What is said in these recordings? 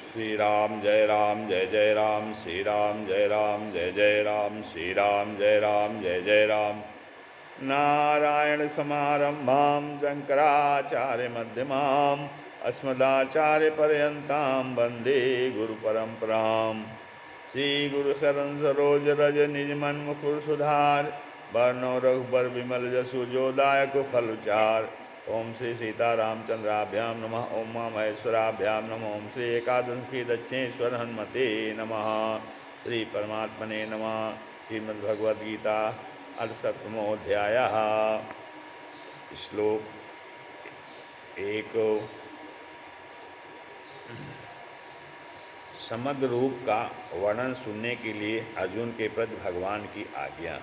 श्री राम जय जय राम, श्री राम जय जय राम, श्री राम जय जय राम। नारायण समारंभां शंकराचार्यमध्यमाम् अस्मदाचार्यपर्यन्तां वन्दे गुरुपरम्परां। श्रीगुरुशरण सरोज रज निज मन मुकुर सुधार, वर्णो रघुबर विमल जसु जो दायक फलचार। ओम श्री सीतारामचंद्राभ्यां नमः, ओम महेश्वराभ्यां नमः, ओम श्री एकादशी दक्षिणेश्वर हनुमते नमः। श्री परमात्मने नमः। श्रीमद्भगवद्गीता अष्टमोऽध्यायः। श्लोक 1। समग्र रूप का वर्णन सुनने के लिए अर्जुन के प्रति भगवान की आज्ञा।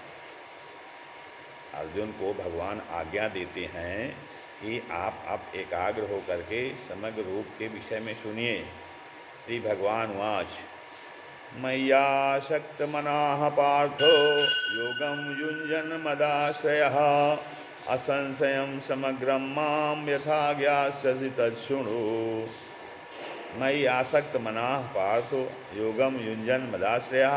अर्जुन को भगवान आज्ञा देते हैं कि आप एकाग्र होकर के समग्र रूप के विषय में सुनिए। श्री भगवान वाच मय्यासक्तमनः पार्थो योगं युञ्जन् मदाश्रयः असंशयं समग्रं मां यथा ज्ञास्यसि तच्छृणु। मयि आसक्त मनाः पार्थो योगम युञ्जन् मदाश्रयः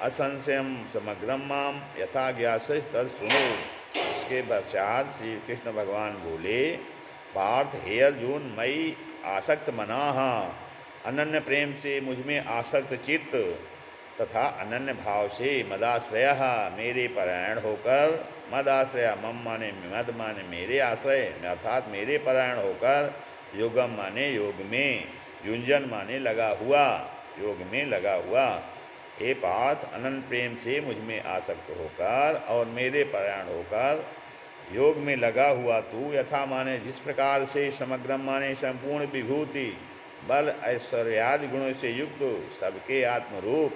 असंशयं समग्रम माम यथा ज्ञास्यसि तच्छृणु। इसके पश्चात श्री कृष्ण भगवान बोले, पार्थ हे अर्जुन, मयि आसक्त मनाः, अनन्य प्रेम से मुझमें आसक्त चित्त तथा अनन्य भाव से मदाश्रयः, मेरे परायण होकर, मदाश्रय मम माने मद माने मेरे आश्रय अर्थात मेरे परायण होकर, योगम माने योग में, युंजन माने लगा हुआ, योग में लगा हुआ। हे पार्थ, अनंत प्रेम से मुझमें आसक्त होकर और मेरे परायण होकर योग में लगा हुआ तू, यथा माने जिस प्रकार से, समग्रम माने संपूर्ण विभूति, बल ऐश्वर्यादि गुणों से युक्त सबके आत्मरूप,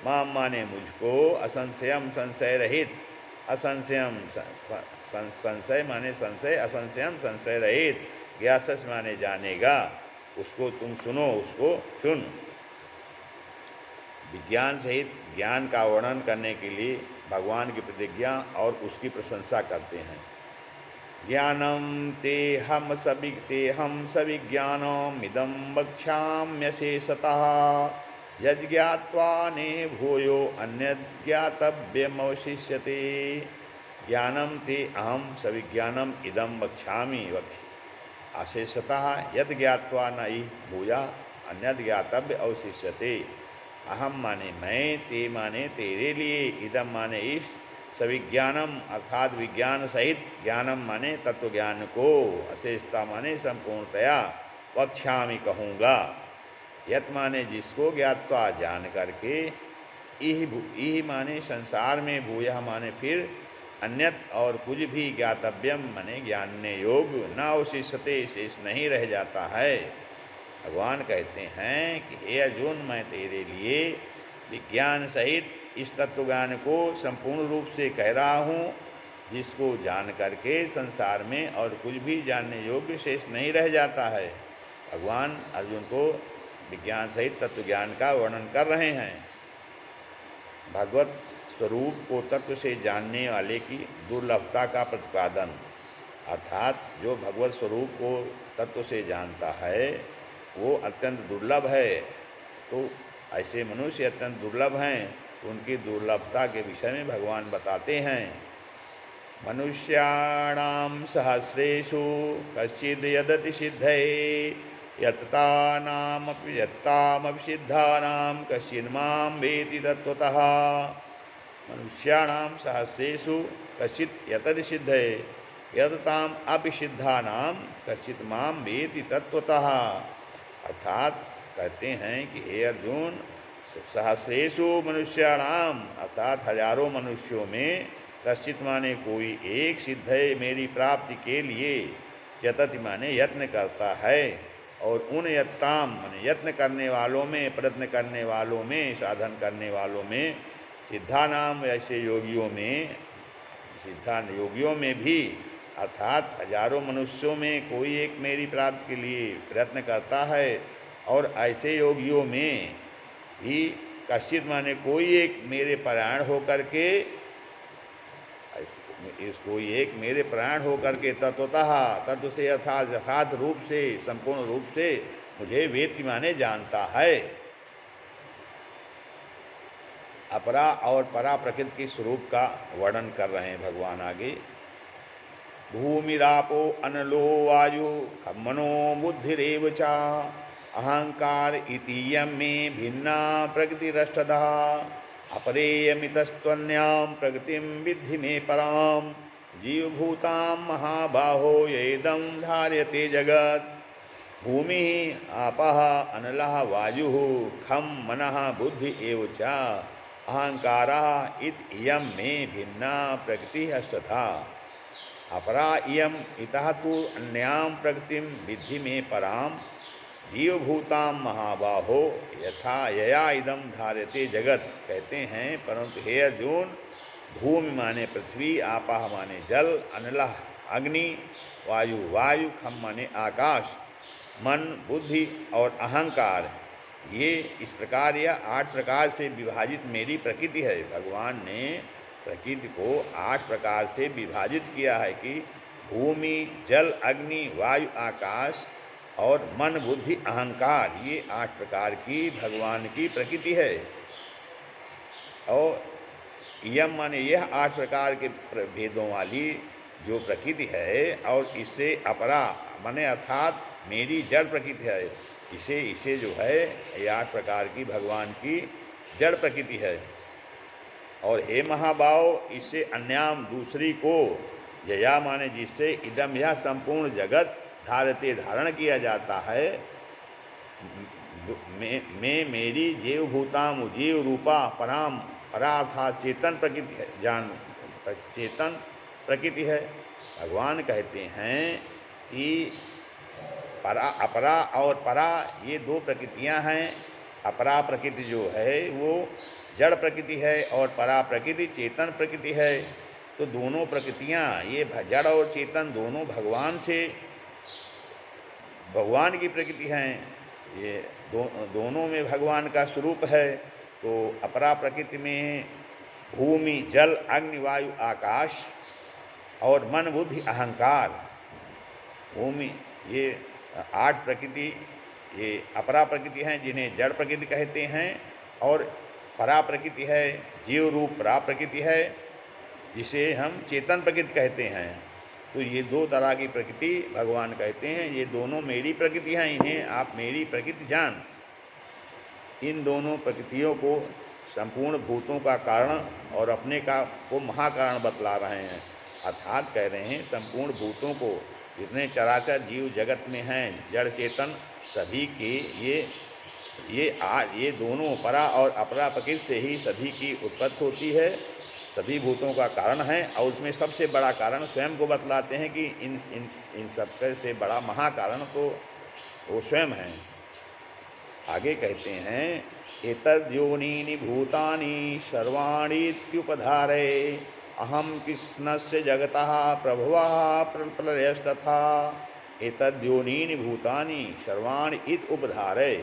माम माने मुझको, असंशयम संशय रहित, असंशयम संशय माने संशय, असंशयम संशय रहित, ज्ञासस माने जानेगा, उसको तुम सुनो, उसको सुन। विज्ञान सहित ज्ञान का वर्णन करने के लिए भगवान की प्रतिज्ञा और उसकी प्रशंसा करते हैं। ज्ञानम ते हम सविज्ञानमिदं वक्ष्याम्यशेषतः यज्ञात्वा ने भूयो अन्यद् ज्ञातव्यमवशिष्यते। ज्ञानम ते अहम सविज्ञानम इदं वक्ष्यामि अशेषतः यद ज्ञात्वा न हि भूया अन्यद् ज्ञातव्य अवशिष्यते। अहम माने मैं, ते माने तेरे लिए, इदम माने इस, सविज्ञानम अर्थात विज्ञान सहित, ज्ञानम माने तत्व ज्ञान को, अशेषता माने संपूर्णतया, वक्ष्यामि कहूँगा, यत माने जिसको, ज्ञात्वा जान करके, इह माने संसार में, भूयः माने फिर, अन्यत और कुछ भी, ज्ञातव्यम माने ज्ञानने योग, न अवशिष्यते शेष नहीं रह जाता है। भगवान कहते हैं कि हे अर्जुन, मैं तेरे लिए विज्ञान सहित इस तत्व ज्ञान को संपूर्ण रूप से कह रहा हूँ, जिसको जान करके संसार में और कुछ भी जानने योग्य शेष नहीं रह जाता है। भगवान अर्जुन को विज्ञान सहित तत्व ज्ञान का वर्णन कर रहे हैं। भगवत स्वरूप को तत्व से जानने वाले की दुर्लभता का प्रतिपादन, अर्थात जो भगवत स्वरूप को तत्व से जानता है वो अत्यंत दुर्लभ है। तो ऐसे मनुष्य अत्यंत दुर्लभ हैं, तो उनकी दुर्लभता के विषय में भगवान बताते हैं। मनुष्याणां सहस्रेषु कश्चिद् यदति सिद्धये यत्तामपि सिद्धानां कश्चिन्मां वेति तत्त्वतः। मनुष्याणां सहस्रेषु कश्चित् यतति सिद्धये यत्ताम् अपि सिद्धानां कश्चित् मां वेति तत्त्वतः। अर्थात कहते हैं कि हे अर्जुन, सहस्रेषु मनुष्याणाम अर्थात हजारों मनुष्यों में, कश्चित माने कोई एक, सिद्धये मेरी प्राप्ति के लिए, यतति माने यत्न करता है, और उन यत्ताम माने यत्न करने वालों में, प्रयत्न करने वालों में, साधन करने वालों में, सिद्धानाम ऐसे योगियों में, सिद्धा योगियों में भी, अर्थात हजारों मनुष्यों में कोई एक मेरी प्राप्ति के लिए प्रयत्न करता है, और ऐसे योगियों में भी कश्चित माने कोई एक मेरे परायण होकर के, कोई एक मेरे परायण होकर के तत्वतः, तत्व से अर्थात यथार्थ रूप से, संपूर्ण रूप से मुझे वेत्ति माने जानता है। अपरा और परा प्रकृति के स्वरूप का वर्णन कर रहे हैं भगवान आगे। भूमिरापो अनलो वायु मनो बुद्धिरेव च अहंकार इतीयं मे भिन्ना प्रकृतिरष्टधा अपरेयमितस्त्वन्यां प्रकृतिं विद्धि मे परां जीवभूतां महाबाहो येदं धार्यते जगत् भूमि आपः अनलः वायुः खं मनः बुद्धि एव च अहंकारः इत्ययं मे भिन्ना प्रकृतिः अष्टधा अपरा इयम इतः तु अन्यां प्रकृतिं विद्धि में परां जीवभूतां महाबाहो यथा यया इदम धार्यते जगत। कहते हैं परंतु हे अर्जुन, भूमि माने पृथ्वी, आपाह माने जल, अनलः अग्नि, वायु वायु, खम माने आकाश, मन बुद्धि और अहंकार, ये इस प्रकार यह 8 प्रकार से विभाजित मेरी प्रकृति है। भगवान ने प्रकृति को 8 प्रकार से विभाजित किया है कि भूमि, जल, अग्नि, वायु, आकाश और मन बुद्धि अहंकार, ये 8 प्रकार की भगवान की प्रकृति है। और यम माने यह 8 प्रकार के भेदों वाली जो प्रकृति है, और इससे अपरा माने अर्थात मेरी जड़ प्रकृति है, इसे जो है ये 8 प्रकार की भगवान की जड़ प्रकृति है। और हे महाबाव, इससे अन्याम दूसरी को, यया माने जिससे, इदम यह संपूर्ण जगत धारते धारण किया जाता है, मैं मेरी जीवभूताम जीव रूपा पराम परार्थात चेतन प्रकृति है, चेतन प्रकृति है। भगवान कहते हैं कि परा अपरा और परा ये 2 प्रकृतियां हैं। अपरा प्रकृति जो है वो जड़ प्रकृति है और परा प्रकृति चेतन प्रकृति है। तो दोनों प्रकृतियां, ये जड़ और चेतन दोनों भगवान की प्रकृति हैं। ये दोनों में भगवान का स्वरूप है। तो अपरा प्रकृति में भूमि, जल, अग्नि, वायु, आकाश और मन बुद्धि अहंकार, भूमि, ये 8 प्रकृति ये अपरा प्रकृति हैं, जिन्हें जड़ प्रकृति कहते हैं। और परा प्रकृति है, जीव रूप परा प्रकृति है, जिसे हम चेतन प्रकृति कहते हैं। तो ये 2 तरह की प्रकृति भगवान कहते हैं, ये दोनों मेरी प्रकृति हैं, इन्हें आप मेरी प्रकृति जान। इन दोनों प्रकृतियों को संपूर्ण भूतों का कारण और अपने को महाकारण बतला रहे हैं। अर्थात कह रहे हैं संपूर्ण भूतों को, जितने चराचर जीव जगत में हैं, जड़ चेतन सभी के ये दोनों परा और अपरा प्रकृति से ही सभी की उत्पत्ति होती है, सभी भूतों का कारण है। और उसमें सबसे बड़ा कारण स्वयं को बतलाते हैं कि इन सबके से बड़ा महाकारण तो वो स्वयं है। आगे कहते हैं एतद्योनीनि भूतानि सर्वाणीत्युपधारे अहम कृष्णस्य जगतः प्रभवः प्रलयस्तथा। एतद्योनीनि भूतानि सर्वाणि इत उपधारे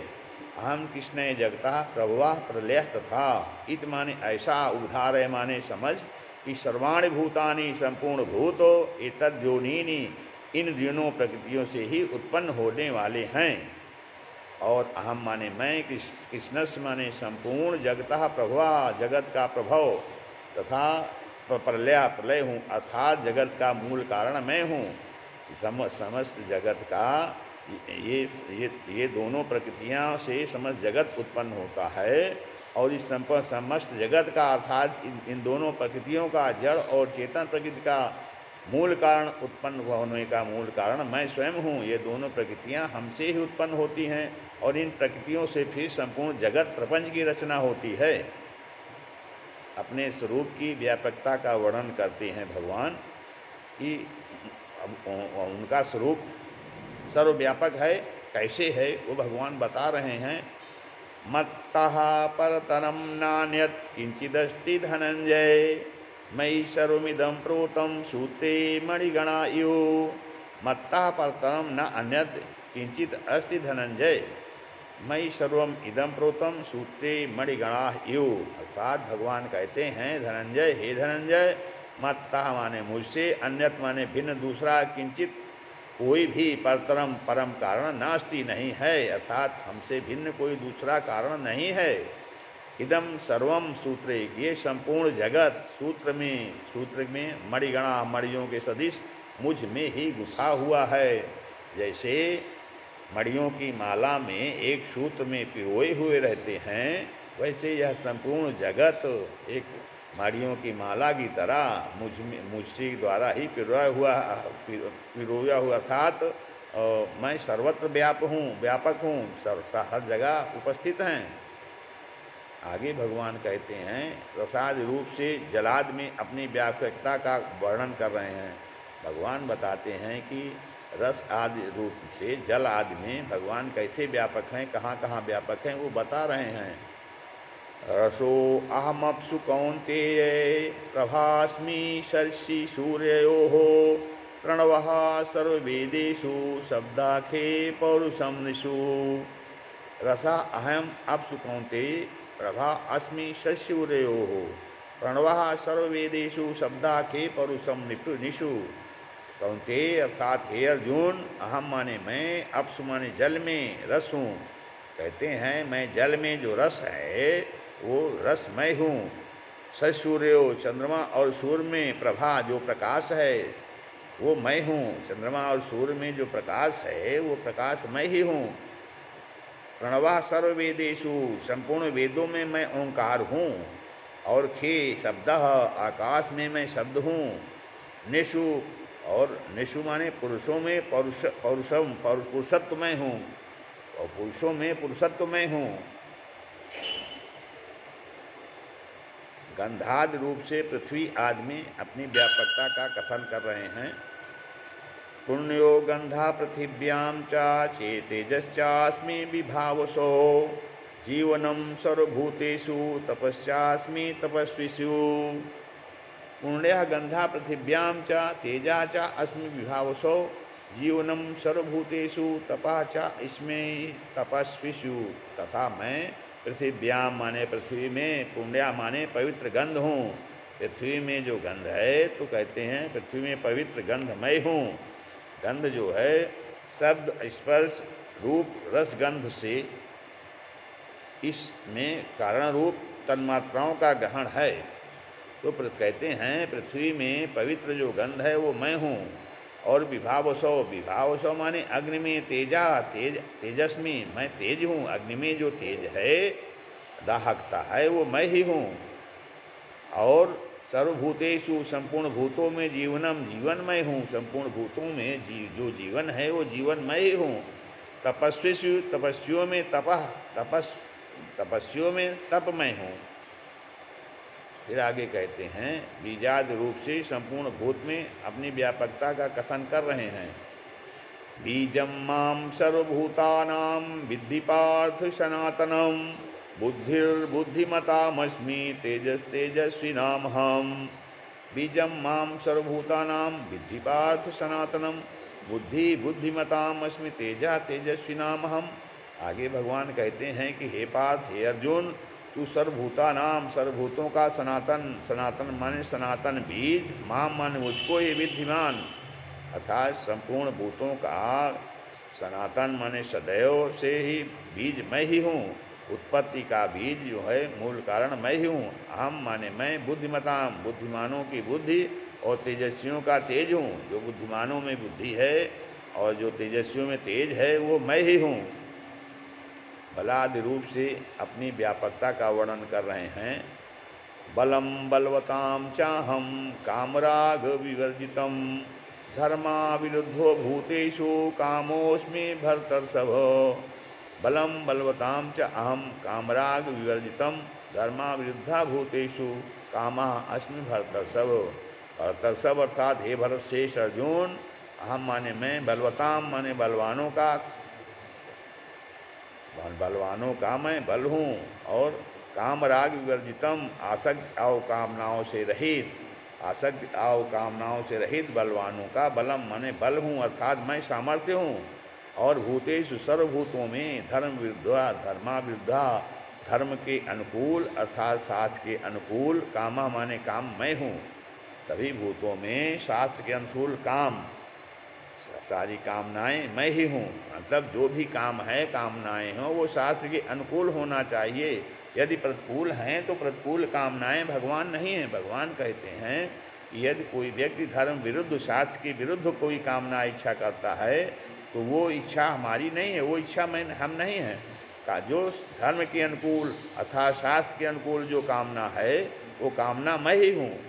अहम कृष्ण जगतः प्रभवः प्रलयः तथा। इत माने ऐसा, उपधारय माने समझ, कि सर्वाणि भूतानि संपूर्ण भूतो एतद्योनीनि इन दोनों प्रकृतियों से ही उत्पन्न होने वाले हैं। और अहम माने मैं, कृष्णस्य माने संपूर्ण जगतः प्रभवः जगत का प्रभव, तथा प्रलय हूँ अर्थात जगत का मूल कारण मैं हूँ। समस्त जगत का ये दोनों प्रकृतियाँ से समस्त जगत उत्पन्न होता है। और इस समस्त जगत का अर्थात इन दोनों प्रकृतियों का, जड़ और चेतन प्रकृति का मूल कारण, उत्पन्न होने का मूल कारण मैं स्वयं हूँ। ये दोनों प्रकृतियाँ हमसे ही उत्पन्न होती हैं और इन प्रकृतियों से फिर संपूर्ण जगत प्रपंच की रचना होती है। अपने स्वरूप की व्यापकता का वर्णन करते हैं भगवान कि उनका स्वरूप सर्वव्यापक है। कैसे है वो भगवान बता रहे हैं। मत्तः परतरं नान्यत् किंचिदस्ति धनंजय मयि सर्वमिदं प्रोतं सूत्रे मणिगणा इव। मत्तः परतरं न अन्यत् किंचित् अस्ति धनंजय मयि सर्वम इदं प्रोतं सूत्रे मणिगणा इव। अर्थात भगवान कहते हैं धनंजय, हे धनंजय, मत्तः माने मुझसे, अन्यत माने भिन्न दूसरा, किंचित कोई भी परतरम परम कारण नास्ति नहीं है, अर्थात हमसे भिन्न कोई दूसरा कारण नहीं है। इदम सर्वम सूत्रे, ये संपूर्ण जगत सूत्र में मणिगणा मणियों के सदिश मुझ में ही गुथा हुआ है। जैसे मणियों की माला में एक सूत्र में पिरोए हुए रहते हैं, वैसे यह संपूर्ण जगत एक मणियों की माला की तरह मुझसे द्वारा ही पिरोया हुआ, अर्थात मैं सर्वत्र व्यापक हूँ, हर जगह उपस्थित हैं। आगे भगवान कहते हैं, रसाद रूप से जलाद में अपनी व्यापकता का वर्णन कर रहे हैं। भगवान बताते हैं कि रस आदि रूप से जल आदि में भगवान कैसे व्यापक हैं, कहाँ कहाँ व्यापक हैं, वो बता रहे हैं। रसो अहमप्सु कौन्तेय प्रभास्मि शर्षि सूर्ययोः प्रणवः सर्ववेदेषु शब्दाखे पौरुषं निषु। रसा अहम अप्सु कौन्तेय प्रभा अस्मि शशिसूर्ययोः प्रणवः सर्ववेदेषु शब्दाखे पौरुषम निषु। कौन्तेय अर्थात हे अर्जुन, अहम माने मैं, अप्सु माने जल में, रस हूँ। कहते हैं मैं जल में जो रस है वो रस मैं हूँ। शशिसूर्यो चंद्रमा और सूर्य में प्रभा जो प्रकाश है वो मैं हूँ। चंद्रमा और सूर्य में जो प्रकाश है वो प्रकाश मैं ही हूँ। प्रणवा सर्ववेदेषु, संपूर्ण वेदों में मैं ओंकार हूँ। और खे शब्द, आकाश में मैं शब्द हूँ। निषु, और निषु माने पुरुषों में पुरुषत्व मैं हूँ, और पुरुषों में पुरुषत्व मैं हूँ। गंधाद रूप से पृथ्वी आदि में अपनी व्यापकता का कथन कर रहे हैं। पुण्यो गंधा पृथिव्याम चा चेतेजश्चास्मि विभावसो जीवनम सर्वभूतेषु तपश्चास्मि तपस्विषु। पुण्यः गंधा पृथिव्याम च तेजा च अस्मि विभावसो जीवनम सर्वभूतेषु तपा च इसमें तपस्विषु। तथा मैं पृथिव्याम माने पृथ्वी में, पुण्या माने पवित्र गंध हूँ। पृथ्वी में जो गंध है तो कहते हैं पृथ्वी में पवित्र गंध मैं हूँ। गंध जो है शब्द स्पर्श रूप रस गंध से इसमें कारण रूप तन्मात्राओं का ग्रहण है। तो कहते हैं पृथ्वी में पवित्र जो गंध है वो मैं हूँ। और विभावसो माने अग्नि में तेजस्मी, मैं तेज हूँ। अग्नि में जो तेज है दाहकता है वो मैं ही हूँ। और सर्वभूतेषु, संपूर्ण भूतों में जीवनम, जीवन मैं हूँ। संपूर्ण भूतों में जो जीवन है वो जीवन मैं ही हूँ। तपस्विषु, तपस्वियों में तपस्वियों में तप मैं हूँ। फिर आगे कहते हैं बीजाद रूप से संपूर्ण भूत में अपनी व्यापकता का कथन कर रहे हैं। बीजम माम सर्वभूतानां विद्धि पार्थ सनातनम बुद्धिर्बुद्धिमतामस्मि तेजस्विनामहम्। बीजम माम सर्वभूतानां विद्धि पार्थ सनातनम बुद्धिमतामस्मि तेजस्विनामहम्। आगे भगवान कहते हैं कि हे पार्थ, हे अर्जुन, तू सर्वभूतानाम, सर्वभूतों का सनातन माने सनातन बीज, माम माने मुझको ये विद्धिमान, अर्थात संपूर्ण भूतों का सनातन माने सदैव से ही बीज मैं ही हूँ। उत्पत्ति का बीज जो है मूल कारण मैं ही हूँ। अहम माने मैं, बुद्धिमताम बुद्धिमानों की बुद्धि, और तेजस्वियों का तेज हूँ। जो बुद्धिमानों में बुद्धि है और जो तेजस्वियों में तेज है वो मैं ही हूँ। बलादि रूप से अपनी व्यापकता का वर्णन कर रहे हैं। बलम बलवताम चाहम कामराग विवर्जितम धर्मा विरुद्धो भूतेषु कामोस्मि भरतर्षभ। बलम बलवताम च अहम कामराग विवर्जितम धर्मा विरुद्धा भूतेषु कामा अस्मि भरतर्षभ। भरतर्षभ अर्थात हे भरत शेष अर्जुन, अहम माने मैं, बलवताम माने बलवानों का मैं बल हूँ। और कामराग विवर्जितम, आसक्त आव कामनाओं से रहित बलवानों का बलम माने बल हूँ, अर्थात मैं सामर्थ्य हूँ। और भूतेषु, सर्वभूतों में धर्म विरुद्धा, धर्मा विरुद्धा, धर्म के अनुकूल अर्थात शास्त्र के अनुकूल, कामा माने काम मैं हूँ। सभी भूतों में शास्त्र के अनुकूल काम, सारी कामनाएं मैं ही हूँ, मतलब जो भी काम है कामनाएं हों वो शास्त्र के अनुकूल होना चाहिए। यदि प्रतिकूल हैं तो प्रतिकूल कामनाएं भगवान नहीं हैं। भगवान कहते हैं कि यदि कोई व्यक्ति धर्म विरुद्ध, शास्त्र के विरुद्ध कोई कामना इच्छा करता है तो वो इच्छा हमारी नहीं है, वो इच्छा हम नहीं हैं। का जो धर्म के अनुकूल अर्थात शास्त्र के अनुकूल जो कामना है वो कामना मैं ही हूँ।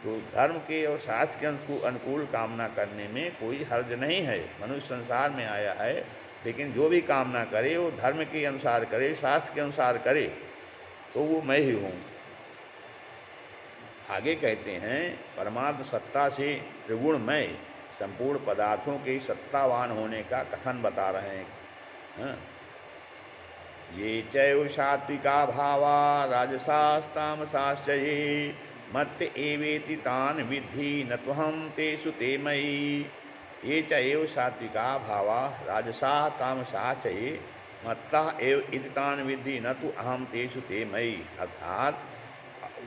तो धर्म के और शास्त्र के अनुकूल कामना करने में कोई हर्ज नहीं है। मनुष्य संसार में आया है, लेकिन जो भी कामना करे वो धर्म के अनुसार करे, शास्त्र के अनुसार करे, तो वो मैं ही हूँ। आगे कहते हैं परमात्म सत्ता से त्रिगुणमय संपूर्ण पदार्थों के सत्तावान होने का कथन बता रहे हैं। हाँ? ये चैव सात्विका भावा राजसास्तामसाश्च ये मत्त एवेति तान विद्धि न त्वहं तेषु ते मयि। ये च एव सात्विका भावा राजसा तामसा च ये मत्ता एव इति तान विद्धि न तु अहम तेषु ते मयि। अर्थात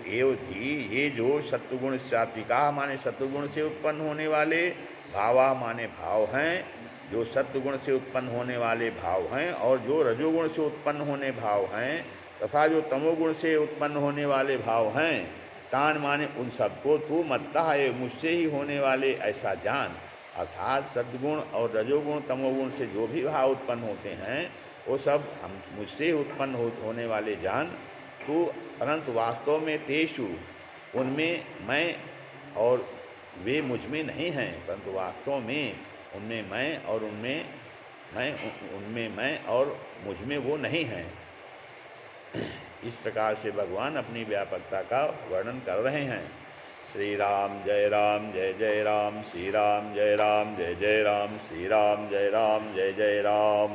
एव भी ये जो सत्वगुण सात्विका माने सत्वगुण से उत्पन्न होने वाले, भावा माने भाव हैं, जो सत्वगुण से उत्पन्न होने वाले भाव हैं और जो रजोगुण से उत्पन्न होने भाव हैं तथा जो तमोगुण से उत्पन्न होने वाले भाव हैं, तान माने उन सबको तू मत्ता है मुझसे ही होने वाले ऐसा जान। अर्थात सद्गुण और रजोगुण तमोगुण से जो भी भाव उत्पन्न होते हैं वो सब हम मुझसे उत्पन्न होने वाले जान तो, परंतु वास्तव में तेषु उनमें मैं और वे मुझ में नहीं हैं, परंतु वास्तव में उनमें मैं और उनमें मैं और मुझ में वो नहीं हैं। इस प्रकार से भगवान अपनी व्यापकता का वर्णन कर रहे हैं। श्री राम जय राम जय जय राम, श्री राम जय राम जय जय राम, श्री राम जय राम जय जय राम।